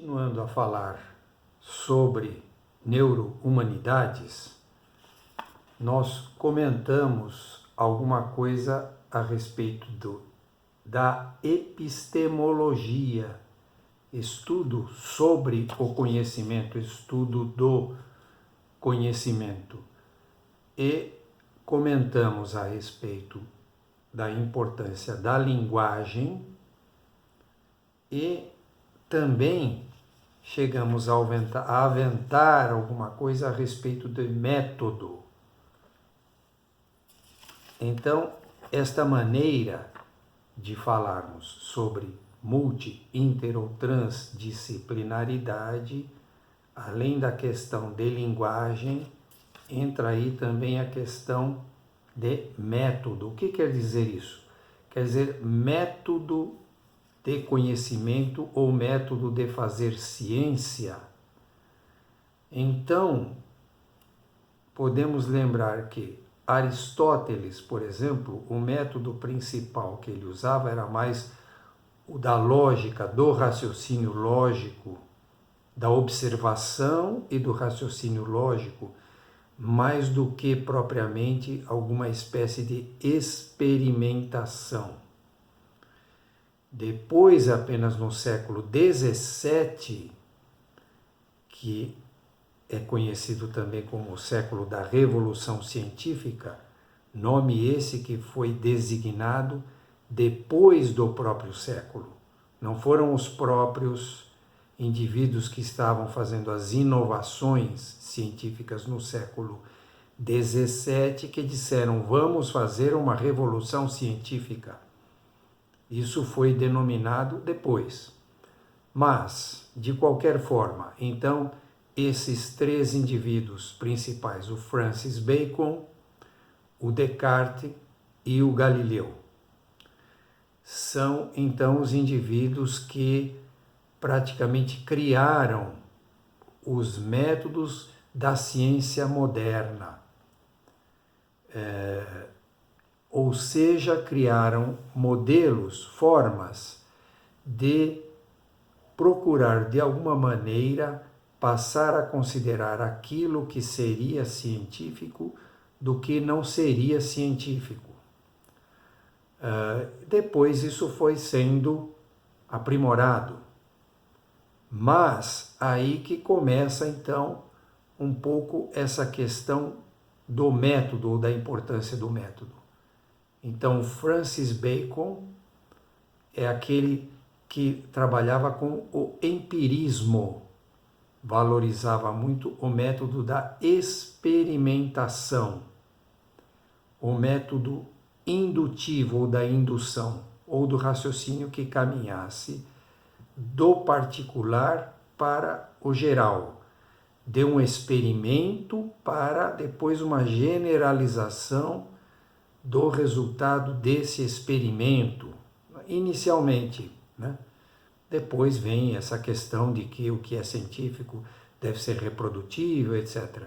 Continuando a falar sobre neurohumanidades, nós comentamos alguma coisa a respeito da epistemologia, estudo sobre o conhecimento, estudo do conhecimento. E comentamos a respeito da importância da linguagem e também chegamos a aventar alguma coisa a respeito do método. Então, esta maneira de falarmos sobre multi, inter ou transdisciplinaridade, além da questão de linguagem, entra aí também a questão de método. O que quer dizer isso? Quer dizer método de conhecimento ou método de fazer ciência. Então, podemos lembrar que Aristóteles, por exemplo, o método principal que ele usava era mais o da lógica, do raciocínio lógico, da observação e do raciocínio lógico, mais do que propriamente alguma espécie de experimentação. Depois, apenas no século XVII, que é conhecido também como o século da Revolução Científica, nome esse que foi designado depois do próprio século. Não foram os próprios indivíduos que estavam fazendo as inovações científicas no século XVII que disseram: vamos fazer uma revolução científica. Isso foi denominado depois. Mas, de qualquer forma, então, esses três indivíduos principais, o Francis Bacon, o Descartes e o Galileu, são então os indivíduos que praticamente criaram os métodos da ciência moderna. Ou seja, criaram modelos, formas de procurar de alguma maneira passar a considerar aquilo que seria científico do que não seria científico. Depois isso foi sendo aprimorado, mas aí que começa então um pouco essa questão do método ou da importância do método. Então, Francis Bacon é aquele que trabalhava com o empirismo, valorizava muito o método da experimentação, o método indutivo ou da indução, ou do raciocínio que caminhasse do particular para o geral, de um experimento para depois uma generalização do resultado desse experimento, inicialmente, né? Depois vem essa questão de que o que é científico deve ser reprodutível, etc.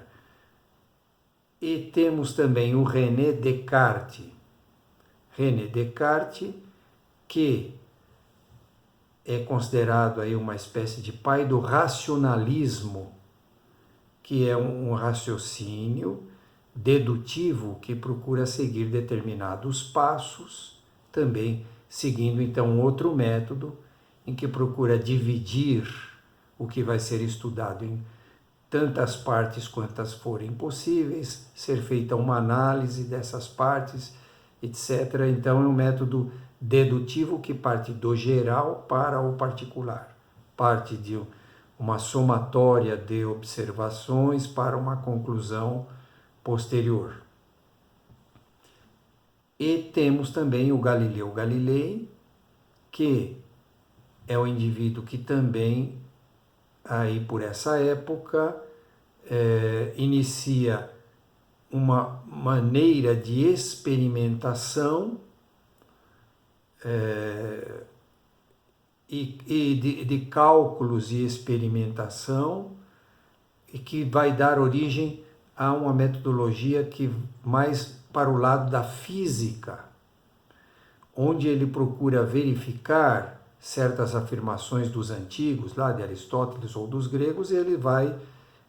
E temos também o René Descartes. René Descartes, que é considerado aí uma espécie de pai do racionalismo, que é um raciocínio dedutivo que procura seguir determinados passos, também seguindo então outro método em que procura dividir o que vai ser estudado em tantas partes quantas forem possíveis, ser feita uma análise dessas partes, etc. Então é um método dedutivo que parte do geral para o particular, parte de uma somatória de observações para uma conclusão posterior. E temos também o Galileu Galilei, que é o indivíduo que também, aí por essa época, inicia uma maneira de experimentação e de cálculos e experimentação, e que vai dar origem a uma metodologia que mais para o lado da física, onde ele procura verificar certas afirmações dos antigos, lá de Aristóteles ou dos gregos, e ele vai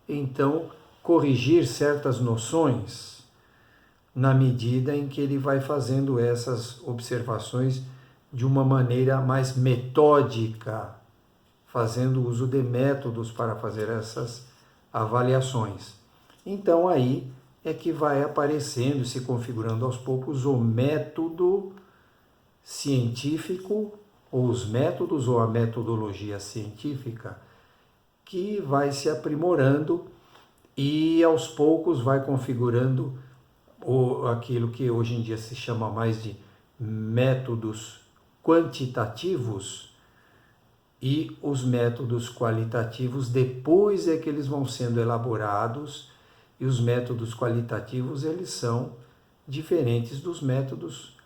então corrigir certas noções na medida em que ele vai fazendo essas observações de uma maneira mais metódica, fazendo uso de métodos para fazer essas avaliações. Então aí é que vai aparecendo, se configurando aos poucos o método científico, ou os métodos ou a metodologia científica, que vai se aprimorando e aos poucos vai configurando aquilo que hoje em dia se chama mais de métodos quantitativos, e os métodos qualitativos depois é que eles vão sendo elaborados, e os métodos qualitativos eles são diferentes dos métodos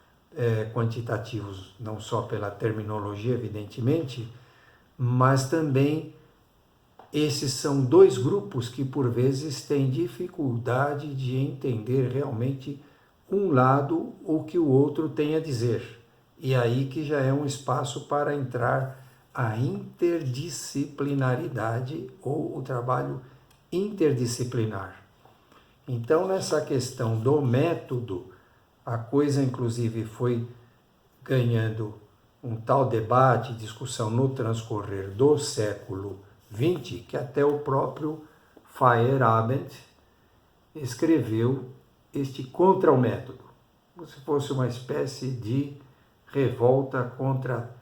quantitativos, não só pela terminologia, evidentemente, mas também esses são dois grupos que por vezes têm dificuldade de entender realmente um lado o que o outro tem a dizer. E aí que já é um espaço para entrar a interdisciplinaridade ou o trabalho interdisciplinar. Então, nessa questão do método, a coisa inclusive foi ganhando um tal debate, discussão no transcorrer do século XX, que até o próprio Feyerabend escreveu este contra o método, como se fosse uma espécie de revolta contra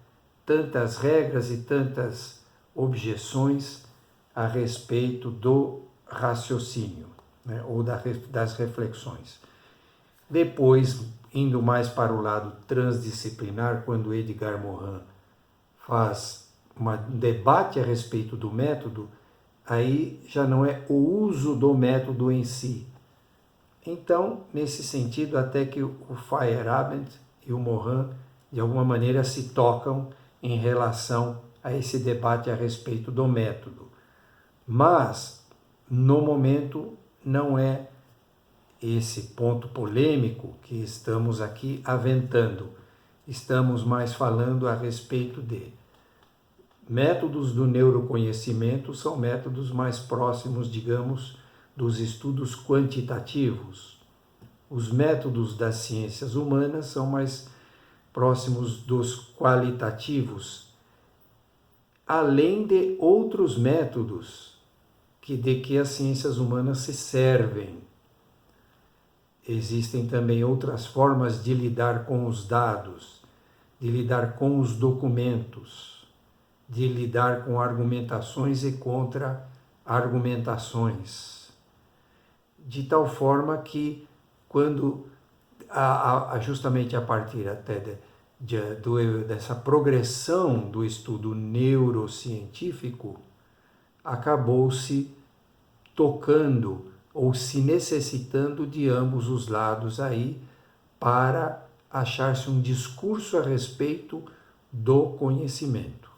tantas regras e tantas objeções a respeito do raciocínio, né, ou das reflexões. Depois, indo mais para o lado transdisciplinar, quando Edgar Morin faz um debate a respeito do método, aí já não é o uso do método em si. Então, nesse sentido, até que o Feyerabend e o Morin, de alguma maneira, se tocam em relação a esse debate a respeito do método. Mas, no momento, não é esse ponto polêmico que estamos aqui aventando. Estamos mais falando a respeito de métodos do neuroconhecimento, são métodos mais próximos, digamos, dos estudos quantitativos. Os métodos das ciências humanas são mais próximos dos qualitativos, além de outros métodos de que as ciências humanas se servem. Existem também outras formas de lidar com os dados, de lidar com os documentos, de lidar com argumentações e contra-argumentações, de tal forma que, quando justamente a partir até dessa progressão do estudo neurocientífico, acabou-se tocando ou se necessitando de ambos os lados aí para achar-se um discurso a respeito do conhecimento.